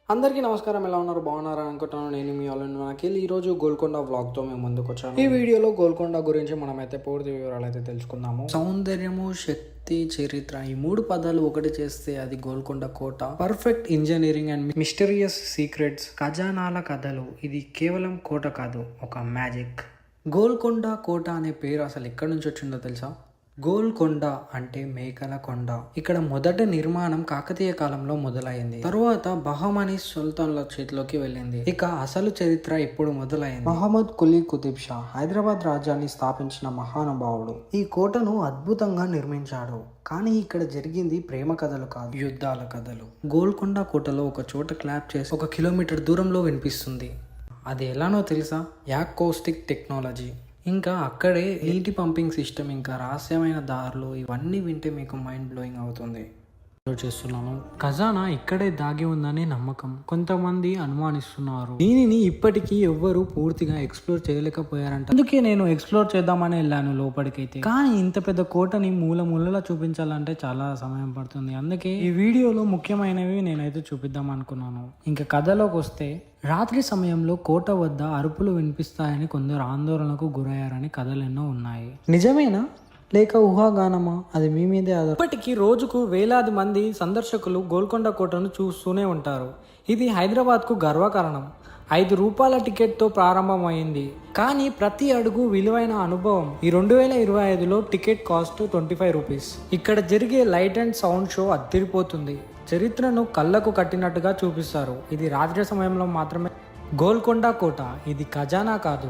అందరికీ నమస్కారం. ఎలా ఉన్నారు? బాగున్నారా అనుకుంటున్నాను. నేను మీ అఖిల్. ఈరోజు గోల్కొండ వ్లాగ్తో మేము ముందుకు వచ్చాము. ఈ వీడియోలో గోల్కొండ గురించి మనమైతే పూర్తి వివరాలు అయితే తెలుసుకుందాము. సౌందర్యము, శక్తి, చరిత్ర ఈ మూడు పదాలు ఒకటి చేస్తే అది గోల్కొండ కోట. Perfect engineering and mysterious secrets, ఖజానాల కథలు. ఇది కేవలం కోట కాదు, ఒక మ్యాజిక్. గోల్కొండ కోట అనే పేరు అసలు ఎక్కడి నుంచి వచ్చిందో తెలుసా? గోల్కొండ అంటే మేకల కొండ. ఇక్కడ మొదటి నిర్మాణం కాకతీయ కాలంలో మొదలైంది. తరువాత బహమనీస్ సుల్తాన్ల చేతిలోకి వెళ్ళింది. ఇక అసలు చరిత్ర ఇప్పుడు మొదలైంది. మహమ్మద్ కులీ కుతుబ్ షా హైదరాబాద్ రాజ్యాన్ని స్థాపించిన మహానుభావుడు ఈ కోటను అద్భుతంగా నిర్మించాడు. కానీ ఇక్కడ జరిగింది ప్రేమ కథలు కాదు, యుద్ధాల కథలు. గోల్కొండ కోటలో ఒక చోట క్లాప్ చేసి 1 కిలోమీటర్ దూరంలో వినిపిస్తుంది. అది ఎలానో తెలుసా? యాకోస్టిక్ టెక్నాలజీ. ఇంకా అక్కడే నీటి పంపింగ్ సిస్టమ్, ఇంకా రహస్యమైన దారులు, ఇవన్నీ వింటే మీకు మైండ్ బ్లోయింగ్ అవుతుంది. చేస్తున్నాను. ఖజానా ఇక్కడే దాగి ఉందని నమ్మకం. కొంతమంది అనుమానిస్తున్నారు. దీనిని ఇప్పటికీ ఎవ్వరు పూర్తిగా ఎక్స్ప్లోర్ చేయలేకపోయారంట. అందుకే నేను ఎక్స్ప్లోర్ చేద్దామని వెళ్ళాను లోపలికైతే. కానీ ఇంత పెద్ద కోటని మూలలా చూపించాలంటే చాలా సమయం పడుతుంది. అందుకే ఈ వీడియోలో ముఖ్యమైనవి నేనైతే చూపిద్దాం అనుకున్నాను. ఇంకా కథలోకి వస్తే, రాత్రి సమయంలో కోట వద్ద అరుపులు వినిపిస్తాయని కొందరు ఆందోళనకు గురయ్యారని కథలెన్నో ఉన్నాయి. నిజమేనా లేక ఊహాగానమా? అది మీ మీదే ఆధారం. ఇప్పటికీ రోజుకు వేలాది మంది సందర్శకులు గోల్కొండ కోటను చూస్తూనే ఉంటారు. ఇది హైదరాబాద్కు గర్వకారణం. 5 రూపాయల టికెట్తో ప్రారంభమైంది, కానీ ప్రతి అడుగు విలువైన అనుభవం. ఈ 2025లో టికెట్ కాస్ట్ 25 రూపీస్. ఇక్కడ జరిగే లైట్ అండ్ సౌండ్ షో అదిరిపోతుంది. చరిత్రను కళ్ళకు కట్టినట్టుగా చూపిస్తారు. ఇది రాత్రి సమయంలో మాత్రమే. గోల్కొండ కోట ఇది ఖజానా కాదు,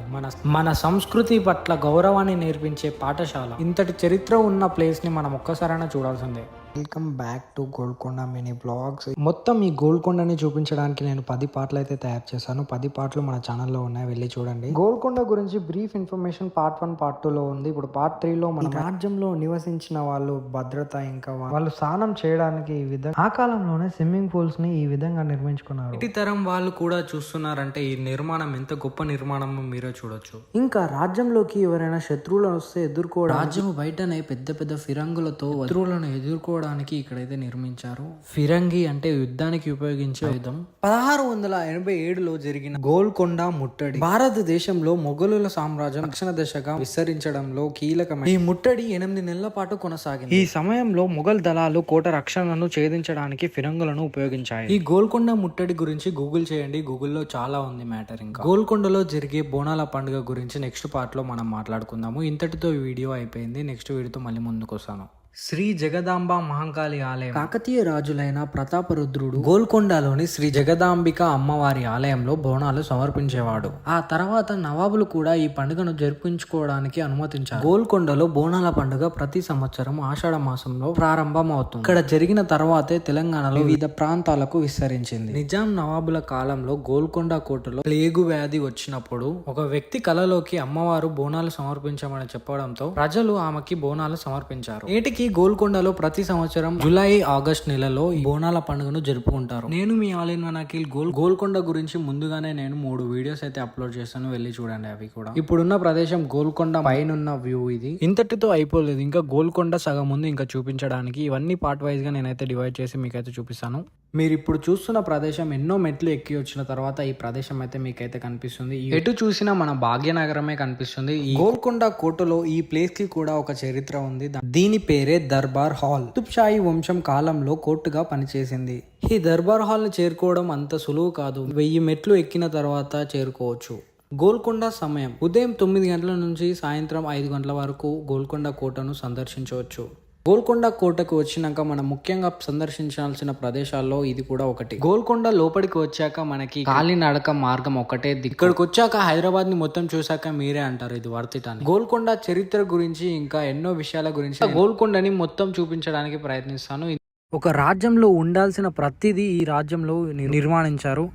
మన సంస్కృతి పట్ల గౌరవాన్ని నేర్పించే పాఠశాల. ఇంతటి చరిత్ర ఉన్న ప్లేస్ ని మనం ఒక్కసారైనా చూడాల్సిందే. Welcome back to Golconda mini blogs. మొత్తం ఈ గోల్కొండని చూపించడానికి నేను 10 పార్ట్లు అయితే తయారు చేశాను. 10 పార్ట్లు మన ఛానల్లో ఉన్నాయి, వెళ్ళి చూడండి. గోల్కొండ గురించి బ్రీఫ్ ఇన్ఫర్మేషన్ పార్ట్ 1, పార్ట్ 2లో ఉంది. ఇప్పుడు పార్ట్ 3లో మన రాజ్యంలో నివసించిన వాళ్ళు భద్రత, ఇంకా వాళ్ళు స్నానం చేయడానికి ఈ విధంగా ఆ కాలంలోనే స్విమ్మింగ్ పూల్స్ ని ఈ విధంగా నిర్మించుకున్నారు. ఇటు తరం వాళ్ళు కూడా చూస్తున్నారంటే ఈ నిర్మాణం ఎంత గొప్ప నిర్మాణమో మీరే చూడొచ్చు. ఇంకా రాజ్యంలోకి ఎవరైనా శత్రువులు వస్తే ఎదుర్కోవడం, రాజ్యం బయటనే పెద్ద పెద్ద ఫిరంగులతో శత్రువులను ఎదుర్కోవడానికి ఇక్కడైతే నిర్మించారు. ఫిరంగి అంటే యుద్ధానికి ఉపయోగించే ఆయుధం. 1687లో జరిగిన గోల్కొండ ముట్టడి భారతదేశంలో మొఘలుల సామ్రాజ్యం దక్షిణ దిశగా విస్తరించడంలో కీలకమైన ఈ ముట్టడి 8 నెలల పాటు కొనసాగింది. ఈ సమయంలో మొఘల్ దళాలు కోట రక్షణను ఛేదించడానికి ఫిరంగులను ఉపయోగించాయి. ఈ గోల్కొండ ముట్టడి గురించి గూగుల్ చేయండి, గూగుల్లో చాలా ఉంది మ్యాటర్. ఇంకా గోల్కొండలో జరిగే బోనాల పండుగ గురించి నెక్స్ట్ పార్ట్ లో మనం మాట్లాడుకుందాము. ఇంతటితో ఈ వీడియో అయిపోయింది. నెక్స్ట్ వీడియోతో మళ్ళీ ముందుకు వస్తాను. శ్రీ జగదాంబ మహంకాళి ఆలయం. కాకతీయ రాజులైన ప్రతాపరుద్రుడు గోల్కొండలోని శ్రీ జగదాంబిక అమ్మవారి ఆలయంలో బోనాలు సమర్పించేవాడు. ఆ తర్వాత నవాబులు కూడా ఈ పండుగను జరిపించుకోవడానికి అనుమతించారు. గోల్కొండలో బోనాల పండుగ ప్రతి సంవత్సరం ఆషాఢ మాసంలో ప్రారంభం అవుతుంది. ఇక్కడ జరిగిన తర్వాతే తెలంగాణలో వివిధ ప్రాంతాలకు విస్తరించింది. నిజాం నవాబుల కాలంలో గోల్కొండ కోటలో ప్లేగు వ్యాధి వచ్చినప్పుడు ఒక వ్యక్తి కలలోకి అమ్మవారు బోనాలు సమర్పించమని చెప్పడంతో ప్రజలు ఆమెకి బోనాలు సమర్పించారు. నేటికి గోల్కొండలో ప్రతి సంవత్సరం జూలై, ఆగస్ట్ నెలలో ఈ బోనాల పండుగను జరుపుకుంటారు. నేను మీ అఖిల్. గోల్కొండ గురించి ముందుగానే నేను 3 వీడియోస్ అయితే అప్లోడ్ చేస్తాను, వెళ్ళి చూడండి. అవి కూడా ఇప్పుడున్న ప్రదేశం గోల్కొండ పైన వ్యూ ఇది. ఇంతటితో అయిపోలేదు, ఇంకా గోల్కొండ సగం ముందు ఇంకా చూపించడానికి. ఇవన్నీ పార్ట్ వైజ్ గా నేనైతే డివైడ్ చేసి మీకైతే చూపిస్తాను. మీరు ఇప్పుడు చూస్తున్న ప్రదేశం ఎన్నో మెట్లు ఎక్కి వచ్చిన తర్వాత ఈ ప్రదేశం అయితే మీకైతే కనిపిస్తుంది. ఎటు చూసినా మన భాగ్యనగరమే కనిపిస్తుంది. ఈ గోల్కొండ కోటలో ఈ ప్లేస్ కి కూడా ఒక చరిత్ర ఉంది. దీని పేరే దర్బార్ హాల్. కుతుబ్ షాహీ వంశం కాలంలో కోర్టుగా పనిచేసింది. ఈ దర్బార్ హాల్ ని చేరుకోవడం అంత సులువు కాదు. 1000 మెట్లు ఎక్కిన తర్వాత చేరుకోవచ్చు. గోల్కొండ సమయం ఉదయం 9 గంటల నుంచి సాయంత్రం 5 గంటల వరకు గోల్కొండ కోటను సందర్శించవచ్చు. గోల్కొండ కోటకు వచ్చినాక మనం ముఖ్యంగా సందర్శించాల్సిన ప్రదేశాల్లో ఇది కూడా ఒకటి. గోల్కొండ లోపలికి వచ్చాక మనకి కాలినడక మార్గం ఒకటే. ఇక్కడికి వచ్చాక హైదరాబాద్ ని మొత్తం చూసాక మీరే అంటారు ఇది వర్త్ ఇట్ అని. గోల్కొండ చరిత్ర గురించి ఇంకా ఎన్నో విషయాల గురించి గోల్కొండని మొత్తం చూపించడానికి ప్రయత్నిస్తాను. ఒక రాజ్యంలో ఉండాల్సిన ప్రతిదీ ఈ రాజ్యంలో నిర్మాణించారు.